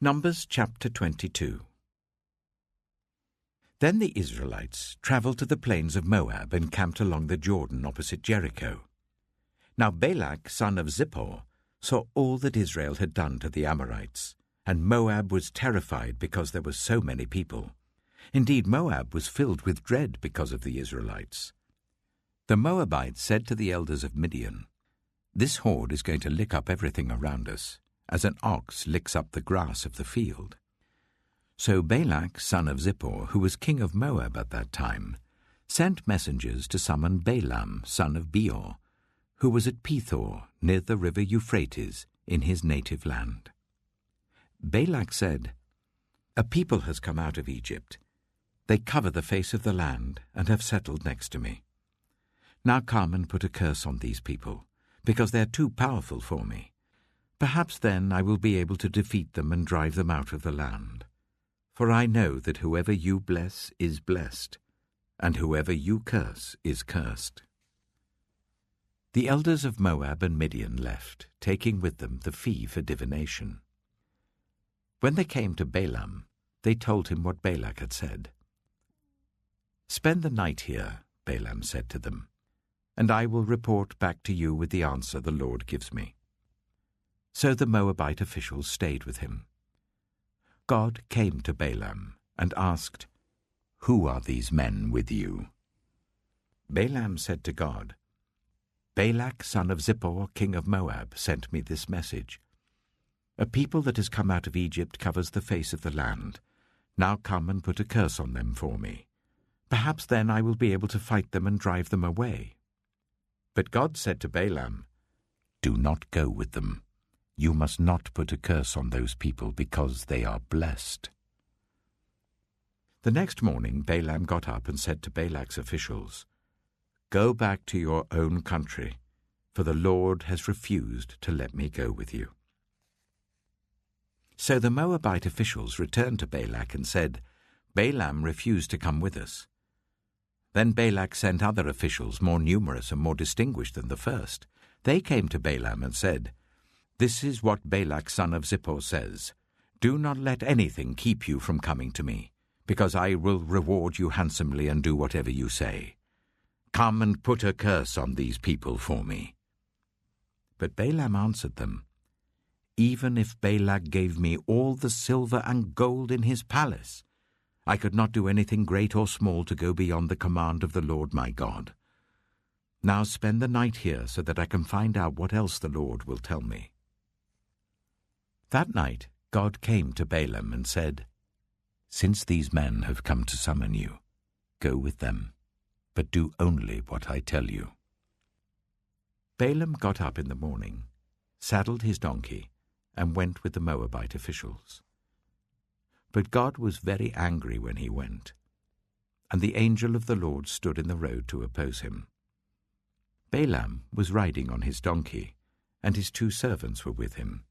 Numbers chapter 22. Then the Israelites travelled to the plains of Moab and camped along the Jordan opposite Jericho. Now Balak, son of Zippor, saw all that Israel had done to the Amorites, and Moab was terrified because there were so many people. Indeed, Moab was filled with dread because of the Israelites. The Moabites said to the elders of Midian, "This horde is going to lick up everything around us, as an ox licks up the grass of the field." So Balak, son of Zippor, who was king of Moab at that time, sent messengers to summon Balaam, son of Beor, who was at Pethor, near the river Euphrates, in his native land. Balak said, "A people has come out of Egypt. They cover the face of the land and have settled next to me. Now come and put a curse on these people, because they are too powerful for me. Perhaps then I will be able to defeat them and drive them out of the land. For I know that whoever you bless is blessed, and whoever you curse is cursed." The elders of Moab and Midian left, taking with them the fee for divination. When they came to Balaam, they told him what Balak had said. "Spend the night here," Balaam said to them, "and I will report back to you with the answer the Lord gives me." So the Moabite officials stayed with him. God came to Balaam and asked, "Who are these men with you?" Balaam said to God, "Balak, son of Zippor, king of Moab, sent me this message. A people that has come out of Egypt covers the face of the land. Now come and put a curse on them for me. Perhaps then I will be able to fight them and drive them away." But God said to Balaam, "Do not go with them. You must not put a curse on those people because they are blessed." The next morning Balaam got up and said to Balak's officials, "Go back to your own country, for the Lord has refused to let me go with you." So the Moabite officials returned to Balak and said, "Balaam refused to come with us." Then Balak sent other officials more numerous and more distinguished than the first. They came to Balaam and said, "This is what Balak son of Zippor says. Do not let anything keep you from coming to me, because I will reward you handsomely and do whatever you say. Come and put a curse on these people for me." But Balaam answered them, "Even if Balak gave me all the silver and gold in his palace, I could not do anything great or small to go beyond the command of the Lord my God. Now spend the night here so that I can find out what else the Lord will tell me." That night God came to Balaam and said, "Since these men have come to summon you, go with them, but do only what I tell you." Balaam got up in the morning, saddled his donkey, and went with the Moabite officials. But God was very angry when he went, and the angel of the Lord stood in the road to oppose him. Balaam was riding on his donkey, and his 2 servants were with him.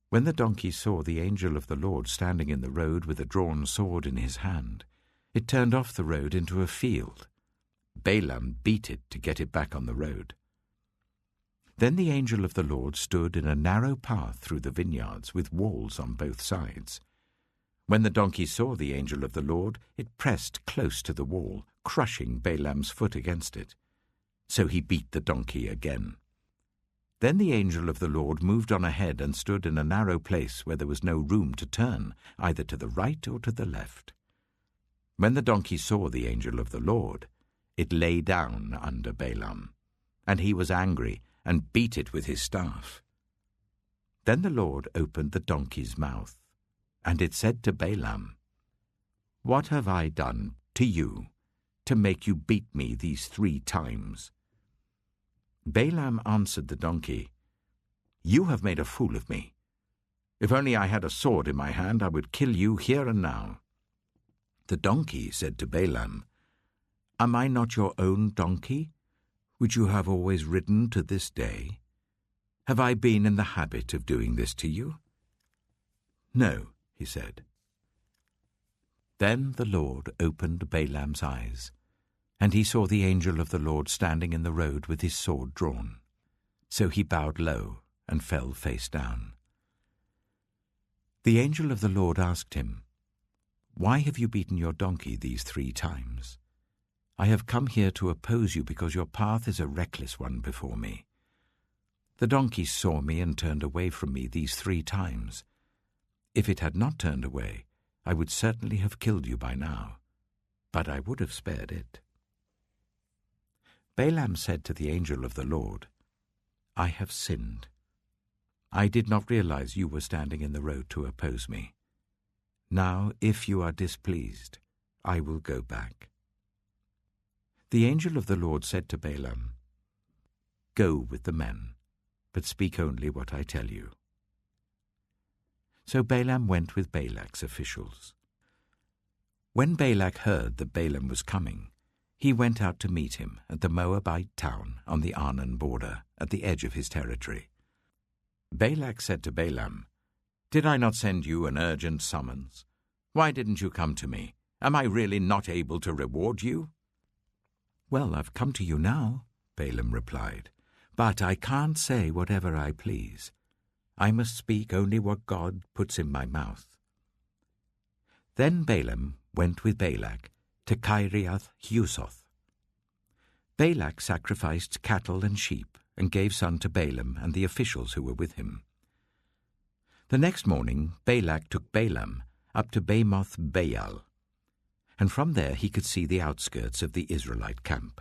When the donkey saw the angel of the Lord standing in the road with a drawn sword in his hand, it turned off the road into a field. Balaam beat it to get it back on the road. Then the angel of the Lord stood in a narrow path through the vineyards with walls on both sides. When the donkey saw the angel of the Lord, it pressed close to the wall, crushing Balaam's foot against it. So he beat the donkey again. Then the angel of the Lord moved on ahead and stood in a narrow place where there was no room to turn, either to the right or to the left. When the donkey saw the angel of the Lord, it lay down under Balaam, and he was angry and beat it with his staff. Then the Lord opened the donkey's mouth, and it said to Balaam, "What have I done to you to make you beat me these 3 times?" Balaam answered the donkey, "You have made a fool of me. If only I had a sword in my hand, I would kill you here and now." The donkey said to Balaam, "Am I not your own donkey, which you have always ridden to this day? Have I been in the habit of doing this to you?" "No," he said. Then the Lord opened Balaam's eyes, and he saw the angel of the Lord standing in the road with his sword drawn. So he bowed low and fell face down. The angel of the Lord asked him, "Why have you beaten your donkey these 3 times? I have come here to oppose you because your path is a reckless one before me. The donkey saw me and turned away from me these 3 times. If it had not turned away, I would certainly have killed you by now, but I would have spared it." Balaam said to the angel of the Lord, "I have sinned. I did not realize you were standing in the road to oppose me. Now, if you are displeased, I will go back." The angel of the Lord said to Balaam, "Go with the men, but speak only what I tell you." So Balaam went with Balak's officials. When Balak heard that Balaam was coming, he went out to meet him at the Moabite town on the Arnon border, at the edge of his territory. Balak said to Balaam, "Did I not send you an urgent summons? Why didn't you come to me? Am I really not able to reward you?" "Well, I've come to you now," Balaam replied, "but I can't say whatever I please. I must speak only what God puts in my mouth." Then Balaam went with Balak to Kiriath-Huzoth. Balak sacrificed cattle and sheep and gave some to Balaam and the officials who were with him. The next morning Balak took Balaam up to Bamoth Baal, and from there he could see the outskirts of the Israelite camp.